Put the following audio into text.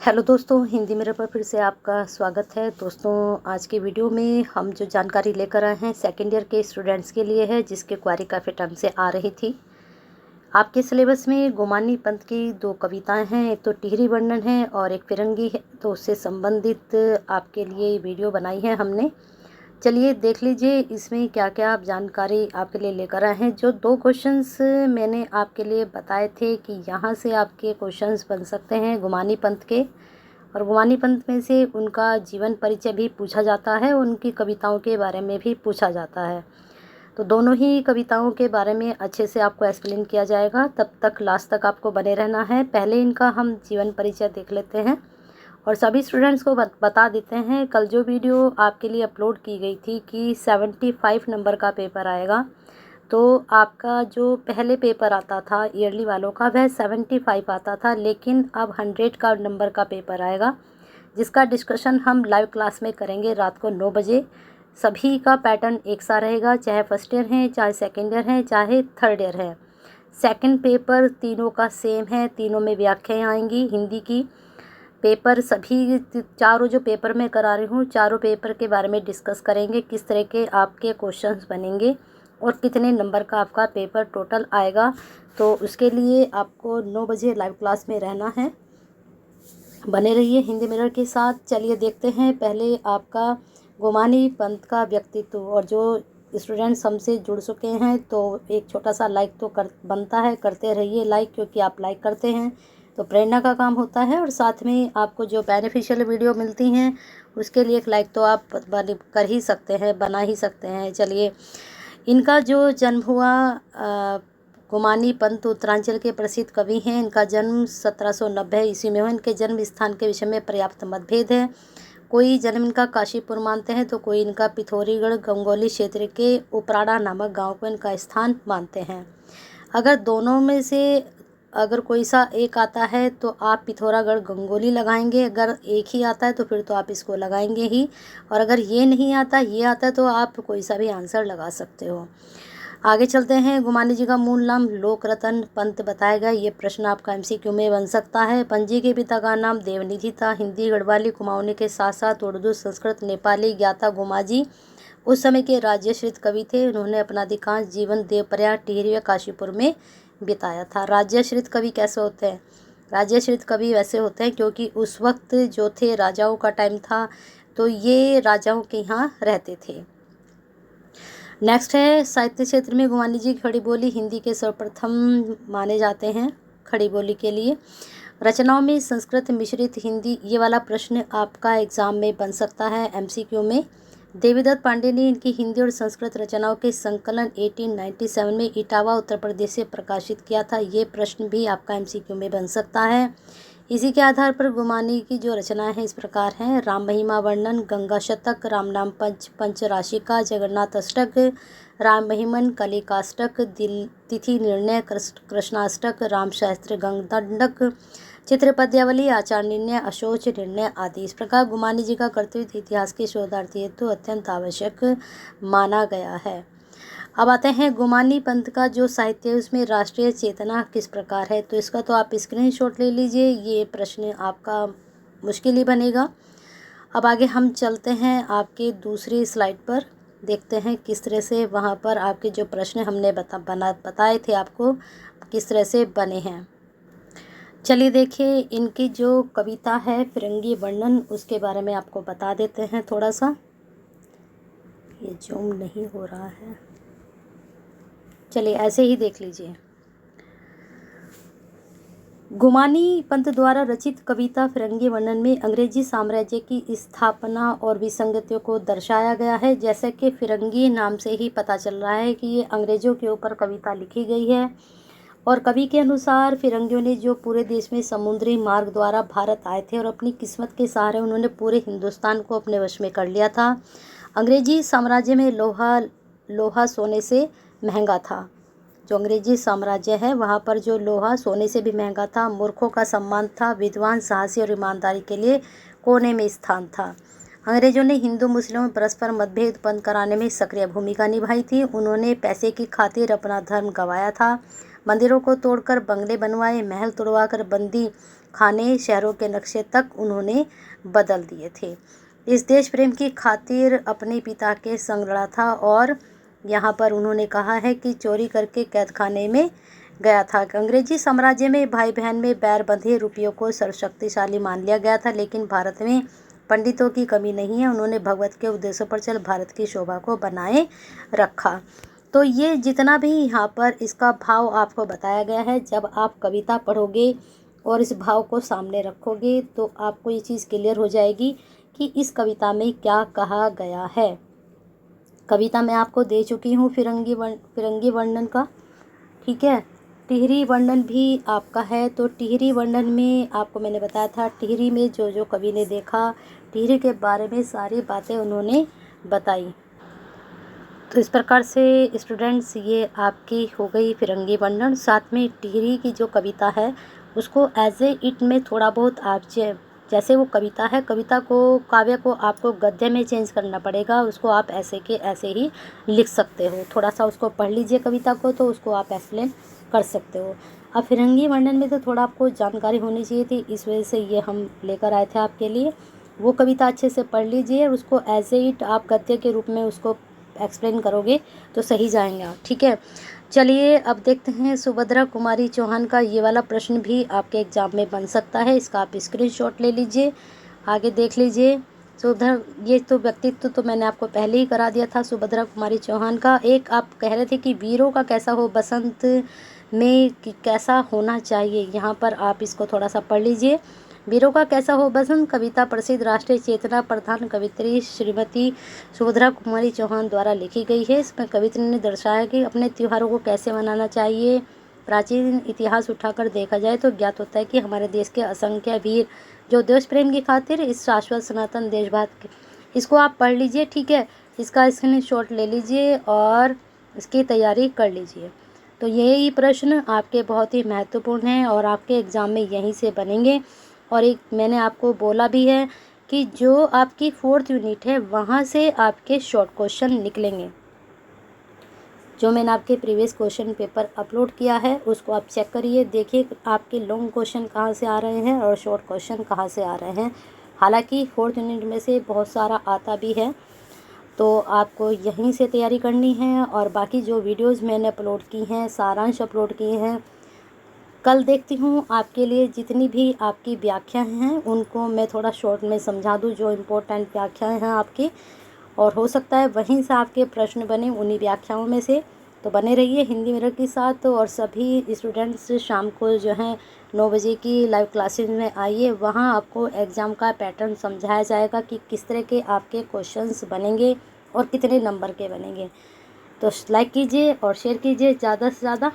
Hello दोस्तों, Hindi mirror पर फिर से आपका स्वागत है। दोस्तों, आज की वीडियो में हम जो जानकारी लेकर आए हैं सेकेंड ईयर के स्टूडेंट्स के लिए है, जिसकी क्वारी काफ़ी टाइम से आ रही थी। आपके सिलेबस में गुमानी पंत की दो कविताएं हैं, एक तो टिहरी वर्णन है और एक फिरंगी है, तो उससे संबंधित आपके लिए वीडियो बनाई है हमने। चलिए देख लीजिए इसमें क्या क्या आप जानकारी आपके लिए लेकर आए हैं। जो दो क्वेश्चंस मैंने आपके लिए बताए थे कि यहाँ से आपके क्वेश्चंस बन सकते हैं गुमानी पंत के, और गुमानी पंत में से उनका जीवन परिचय भी पूछा जाता है, उनकी कविताओं के बारे में भी पूछा जाता है। तो दोनों ही कविताओं के बारे में अच्छे से आपको एक्सप्लेन किया जाएगा, तब तक लास्ट तक आपको बने रहना है। पहले इनका हम जीवन परिचय देख लेते हैं और सभी स्टूडेंट्स को बता देते हैं, कल जो वीडियो आपके लिए अपलोड की गई थी कि 75 नंबर का पेपर आएगा, तो आपका जो पहले पेपर आता था ईयरली वालों का वह 75 आता था, लेकिन अब 100 का नंबर का पेपर आएगा, जिसका डिस्कशन हम लाइव क्लास में करेंगे रात को 9 बजे। सभी का पैटर्न एक सा रहेगा, चाहे फर्स्ट ईयर है, चाहे सेकेंड ईयर है, चाहे थर्ड ईयर है। सेकंड पेपर तीनों का सेम है, तीनों में व्याख्याएँ आएंगी हिंदी की। पेपर सभी चारों जो पेपर मैं करा रही हूँ, चारों पेपर के बारे में डिस्कस करेंगे, किस तरह के आपके क्वेश्चंस बनेंगे और कितने नंबर का आपका पेपर टोटल आएगा। तो उसके लिए आपको 9 बजे लाइव क्लास में रहना है। बने रहिए हिंदी मिरर के साथ। चलिए देखते हैं पहले आपका गुमानी पंत का व्यक्तित्व। और जो स्टूडेंट्स हमसे जुड़ चुके हैं तो एक छोटा सा लाइक तो बनता है, करते रहिए लाइक, क्योंकि आप लाइक करते हैं तो प्रेरणा का काम होता है, और साथ में आपको जो बेनिफिशियल वीडियो मिलती हैं उसके लिए एक लाइक तो आप कर ही सकते हैं, बना ही सकते हैं। चलिए, इनका जो जन्म हुआ गुमानी पंत उत्तरांचल के प्रसिद्ध कवि हैं। इनका जन्म 1790 ईस्वी में हुआ। इनके जन्म स्थान के विषय में पर्याप्त मतभेद है। कोई जन्म इनका काशीपुर मानते हैं तो कोई इनका पिथौरीगढ़ गंगौली क्षेत्र के उपराड़ा नामक गांव को इनका स्थान मानते हैं। अगर दोनों में से अगर कोई सा एक आता है तो आप पिथौरागढ़ गंगौली लगाएंगे, अगर एक ही आता है तो फिर तो आप इसको लगाएंगे ही, और अगर ये नहीं आता, ये आता है, तो आप कोई सा भी आंसर लगा सकते हो। आगे चलते हैं। गुमानी जी का मूल नाम लोक रतन पंत बताया गया। ये प्रश्न आपका एमसीक्यू में बन सकता है। पंजी के पिता का नाम देवनिधि था। हिंदी गढ़वाली कुमाऊनी के साथ साथ उर्दू संस्कृत नेपाली ज्ञाता गुमाजी उस समय के राज्यश्रित कवि थे। उन्होंने अपना अधिकांश जीवन देवप्रयाग टिहरी व काशीपुर में बिताया था। राज्यश्रित कवि कैसे होते हैं? राज्यश्रित कवि वैसे होते हैं क्योंकि उस वक्त जो थे राजाओं का टाइम था, तो ये राजाओं के यहाँ रहते थे। नेक्स्ट है, साहित्य क्षेत्र में गुमानी जी खड़ी बोली हिंदी के सर्वप्रथम माने जाते हैं खड़ी बोली के लिए। रचनाओं में संस्कृत मिश्रित हिंदी, ये वाला प्रश्न आपका एग्जाम में बन सकता है एमसीक्यू में। देवीदत्त पांडे ने इनकी हिंदी और संस्कृत रचनाओं के संकलन 1897 में इटावा उत्तर प्रदेश से प्रकाशित किया था। ये प्रश्न भी आपका एमसीक्यू में बन सकता है। इसी के आधार पर गुमानी की जो रचनाएं हैं इस प्रकार हैं: राम महिमा वर्णन, गंगा शतक, राम नाम पंचराशिका, जगन्नाथ अष्टक, राम महिमन, कलिकाष्टक, तिथि निर्णय, कृष्णाष्टक, राम शास्त्र, गंगदंडक, चित्र पद्यावली, आचार निर्णय, अशोच निर्णय आदि। इस प्रकार गुमानी जी का कर्तव्य इतिहास के शोधार्थी हेतु अत्यंत आवश्यक माना गया है। अब आते हैं गुमानी पंत का जो साहित्य है उसमें राष्ट्रीय चेतना किस प्रकार है। तो इसका तो आप स्क्रीनशॉट ले लीजिए, ये प्रश्न आपका मुश्किल ही बनेगा। अब आगे हम चलते हैं आपके दूसरी स्लाइड पर, देखते हैं किस तरह से वहाँ पर आपके जो प्रश्न हमने बताए थे आपको किस तरह से बने हैं। चलिए देखिए, इनकी जो कविता है फिरंगी वर्णन, उसके बारे में आपको बता देते हैं थोड़ा सा। ये जूम नहीं हो रहा है, चलिए ऐसे ही देख लीजिए। गुमानी पंत द्वारा रचित कविता फिरंगी वर्णन में अंग्रेजी साम्राज्य की स्थापना और विसंगतियों को दर्शाया गया है। जैसे कि फिरंगी नाम से ही पता चल रहा है कि ये अंग्रेजों के ऊपर कविता लिखी गई है, और कवि के अनुसार फिरंगियों ने जो पूरे देश में समुद्री मार्ग द्वारा भारत आए थे और अपनी किस्मत के सहारे उन्होंने पूरे हिंदुस्तान को अपने वश में कर लिया था। अंग्रेजी साम्राज्य में लोहा सोने से महंगा था। जो अंग्रेजी साम्राज्य है वहाँ पर जो लोहा सोने से भी महंगा था। मूर्खों का सम्मान था। विद्वान, साहसी और ईमानदारी के लिए कोने में स्थान था। अंग्रेजों ने हिंदू मुस्लिमों में परस्पर मतभेद उत्पन्न कराने में सक्रिय भूमिका निभाई थी। उन्होंने पैसे की खातिर अपना धर्म गंवाया था। मंदिरों को तोड़कर बंगले बनवाए, महल तोड़वाकर बंदी खाने, शहरों के नक्शे तक उन्होंने बदल दिए थे। इस देश प्रेम की खातिर अपने पिता के संग लड़ा था और यहाँ पर उन्होंने कहा है कि चोरी करके कैद खाने में गया था। अंग्रेजी साम्राज्य में भाई बहन में बैर बंधे रुपयों को सर्वशक्तिशाली मान लिया गया था, लेकिन भारत में पंडितों की कमी नहीं है। उन्होंने भगवत के उद्देश्यों पर चल भारत की शोभा को बनाए रखा। तो ये जितना भी यहाँ पर इसका भाव आपको बताया गया है, जब आप कविता पढ़ोगे और इस भाव को सामने रखोगे तो आपको ये चीज़ क्लियर हो जाएगी कि इस कविता में क्या कहा गया है। कविता मैं आपको दे चुकी हूँ फिरंगी वर्णन का, ठीक है। टिहरी वर्णन भी आपका है। तो टिहरी वर्णन में आपको मैंने बताया था, टिहरी में जो कवि ने देखा, टिहरी के बारे में सारी बातें उन्होंने बताई। तो इस प्रकार से स्टूडेंट्स ये आपकी हो गई फिरंगी वर्णन। साथ में टिहरी की जो कविता है उसको एज ए इट में थोड़ा बहुत आप जैसे वो कविता है, कविता को, काव्य को आपको गद्य में चेंज करना पड़ेगा। उसको आप ऐसे के ऐसे ही लिख सकते हो। थोड़ा सा उसको पढ़ लीजिए कविता को, तो उसको आप एक्सप्लेन कर सकते हो। अब फिरंगी वर्णन में तो थोड़ा आपको जानकारी होनी चाहिए थी, इस वजह से ये हम लेकर आए थे आपके लिए। वो कविता अच्छे से पढ़ लीजिए, उसको एज ए इट आप गद्य के रूप में उसको एक्सप्लेन करोगे तो सही जाएंगे आप, ठीक है। चलिए अब देखते हैं सुभद्रा कुमारी चौहान का ये वाला प्रश्न भी आपके एग्जाम में बन सकता है। इसका आप स्क्रीनशॉट ले लीजिए, आगे देख लीजिए। ये तो व्यक्तित्व तो मैंने आपको पहले ही करा दिया था सुभद्रा कुमारी चौहान का। एक आप कह रहे थे कि वीरों का कैसा हो बसंत में कैसा होना चाहिए, यहाँ पर आप इसको थोड़ा सा पढ़ लीजिए। वीरों का कैसा हो बसंत कविता प्रसिद्ध राष्ट्रीय चेतना प्रधान कवित्री श्रीमती सुभद्रा कुमारी चौहान द्वारा लिखी गई है। इसमें कवित्री ने दर्शाया कि अपने त्योहारों को कैसे मनाना चाहिए। प्राचीन इतिहास उठाकर देखा जाए तो ज्ञात होता है कि हमारे देश के असंख्य वीर जो देश प्रेम की खातिर इस शाश्वत सनातन देशभक्त, इसको आप पढ़ लीजिए, ठीक है। इसका स्क्रीनशॉट ले लीजिए और इसकी तैयारी कर लीजिए। तो यही प्रश्न आपके बहुत ही महत्वपूर्ण हैं और आपके एग्ज़ाम में यहीं से बनेंगे। और एक मैंने आपको बोला भी है कि जो आपकी 4th यूनिट है वहाँ से आपके शॉर्ट क्वेश्चन निकलेंगे। जो मैंने आपके प्रीवियस क्वेश्चन पेपर अपलोड किया है उसको आप चेक करिए, देखिए आपके लॉन्ग क्वेश्चन कहाँ से आ रहे हैं और शॉर्ट क्वेश्चन कहाँ से आ रहे हैं। हालांकि 4th यूनिट में से बहुत सारा आता भी है, तो आपको यहीं से तैयारी करनी है। और बाकी जो वीडियोज़ मैंने अपलोड की हैं, सारांश अपलोड किए हैं, कल देखती हूँ आपके लिए जितनी भी आपकी व्याख्याएं हैं उनको मैं थोड़ा शॉर्ट में समझा दूँ, जो इम्पोर्टेंट व्याख्याएं हैं आपकी। और हो सकता है वहीं से आपके प्रश्न बने उन्हीं व्याख्याओं में से। तो बने रहिए हिंदी मिरर के साथ। और सभी स्टूडेंट्स शाम को जो है 9 बजे की लाइव क्लासेज में आइए, वहाँ आपको एग्ज़ाम का पैटर्न समझाया जाएगा कि किस तरह के आपके क्वेश्चंस बनेंगे और कितने नंबर के बनेंगे। तो लाइक कीजिए और शेयर कीजिए ज़्यादा से ज़्यादा।